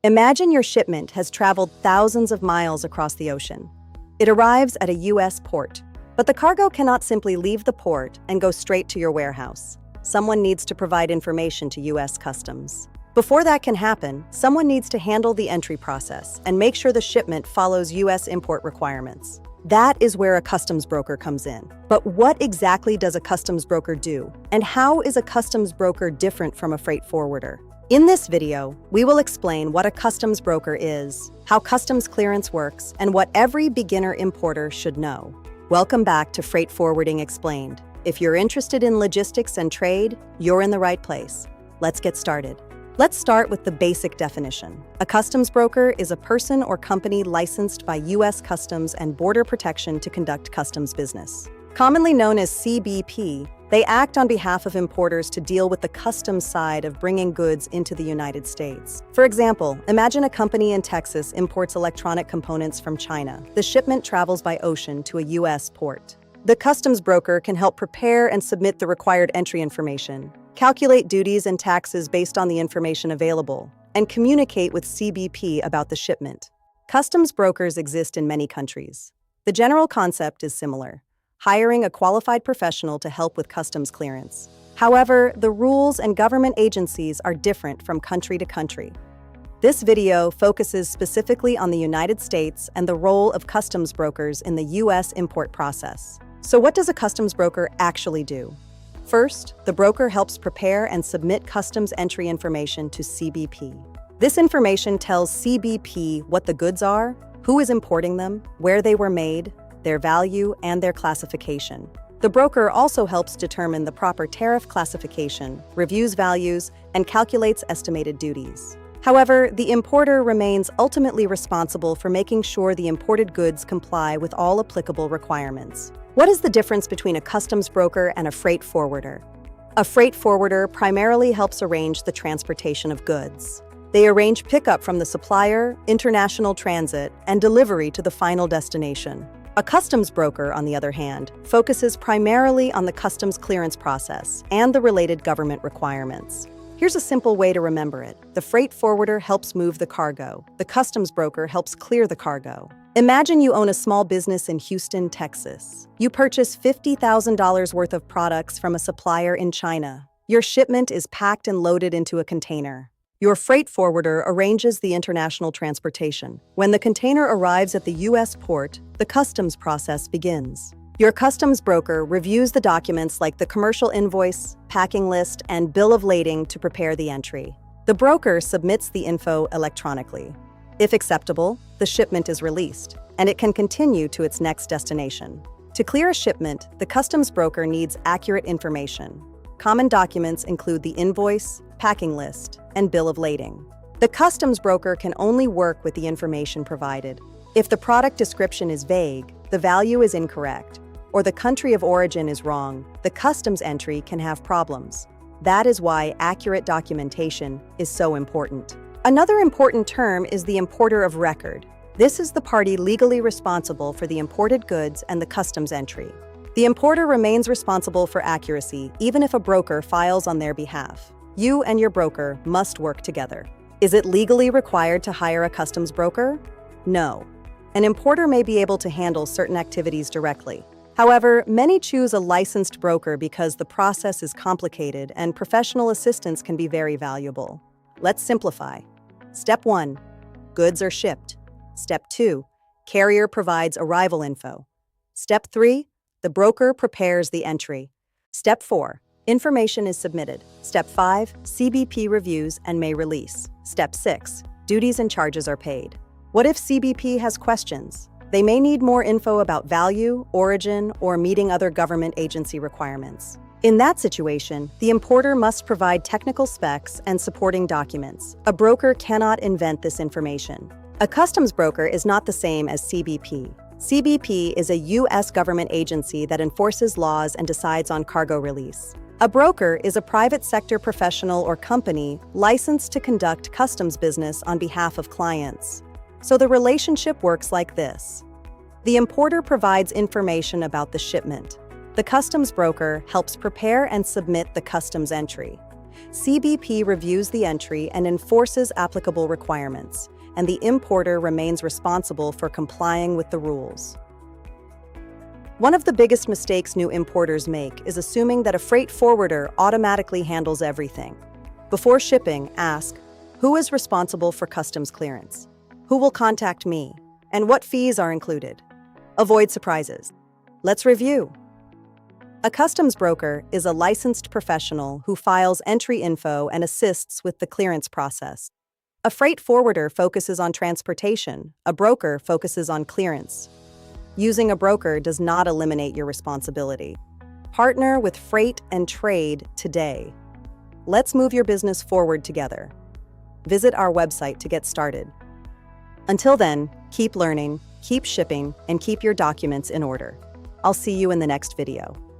Imagine your shipment has traveled thousands of miles across the ocean. It arrives at a U.S. port, but the cargo cannot simply leave the port and go straight to your warehouse. Someone needs to provide information to U.S. Customs. Before that can happen, someone needs to handle the entry process and make sure the shipment follows U.S. import requirements. That is where a customs broker comes in. But what exactly does a customs broker do? And how is a customs broker different from a freight forwarder? In this video, we will explain what a customs broker is, how customs clearance works, and what every beginner importer should know. Welcome back to Freight Forwarding Explained. If you're interested in logistics and trade, you're in the right place. Let's get started. Let's start with the basic definition. A customs broker is a person or company licensed by U.S. Customs and Border Protection to conduct customs business. Commonly known as CBP, they act on behalf of importers to deal with the customs side of bringing goods into the United States. For example, imagine a company in Texas imports electronic components from China. The shipment travels by ocean to a U.S. port. The customs broker can help prepare and submit the required entry information, calculate duties and taxes based on the information available, and communicate with CBP about the shipment. Customs brokers exist in many countries. The general concept is similar: hiring a qualified professional to help with customs clearance. However, the rules and government agencies are different from country to country. This video focuses specifically on the United States and the role of customs brokers in the U.S. import process. So what does a customs broker actually do? First, the broker helps prepare and submit customs entry information to CBP. This information tells CBP what the goods are, who is importing them, where they were made, their value, and their classification. The broker also helps determine the proper tariff classification, reviews values, and calculates estimated duties. However, the importer remains ultimately responsible for making sure the imported goods comply with all applicable requirements. What is the difference between a customs broker and a freight forwarder? A freight forwarder primarily helps arrange the transportation of goods. They arrange pickup from the supplier, international transit, and delivery to the final destination. A customs broker, on the other hand, focuses primarily on the customs clearance process and the related government requirements. Here's a simple way to remember it. The freight forwarder helps move the cargo. The customs broker helps clear the cargo. Imagine you own a small business in Houston, Texas. You purchase $50,000 worth of products from a supplier in China. Your shipment is packed and loaded into a container. Your freight forwarder arranges the international transportation. When the container arrives at the U.S. port, the customs process begins. Your customs broker reviews the documents like the commercial invoice, packing list, and bill of lading to prepare the entry. The broker submits the info electronically. If acceptable, the shipment is released, and it can continue to its next destination. To clear a shipment, the customs broker needs accurate information. Common documents include the invoice, packing list, and bill of lading. The customs broker can only work with the information provided. If the product description is vague, the value is incorrect, or the country of origin is wrong, the customs entry can have problems. That is why accurate documentation is so important. Another important term is the importer of record. This is the party legally responsible for the imported goods and the customs entry. The importer remains responsible for accuracy, even if a broker files on their behalf. You and your broker must work together. Is it legally required to hire a customs broker? No. An importer may be able to handle certain activities directly. However, many choose a licensed broker because the process is complicated and professional assistance can be very valuable. Let's simplify. Step 1. Goods are shipped. Step 2. Carrier provides arrival info. Step 3. The broker prepares the entry. Step 4. Information is submitted. Step 5. CBP reviews and may release. Step 6. Duties and charges are paid. What if CBP has questions? They may need more info about value, origin, or meeting other government agency requirements. In that situation, the importer must provide technical specs and supporting documents. A broker cannot invent this information. A customs broker is not the same as CBP. CBP is a U.S. government agency that enforces laws and decides on cargo release. A broker is a private sector professional or company licensed to conduct customs business on behalf of clients. So the relationship works like this. The importer provides information about the shipment. The customs broker helps prepare and submit the customs entry. CBP reviews the entry and enforces applicable requirements, and the importer remains responsible for complying with the rules. One of the biggest mistakes new importers make is assuming that a freight forwarder automatically handles everything. Before shipping, ask, who is responsible for customs clearance? Who will contact me? And what fees are included? Avoid surprises. Let's review. A customs broker is a licensed professional who files entry info and assists with the clearance process. A freight forwarder focuses on transportation. A broker focuses on clearance. Using a broker does not eliminate your responsibility. Partner with Freight and Trade today. Let's move your business forward together. Visit our website to get started. Until then, keep learning, keep shipping, and keep your documents in order. I'll see you in the next video.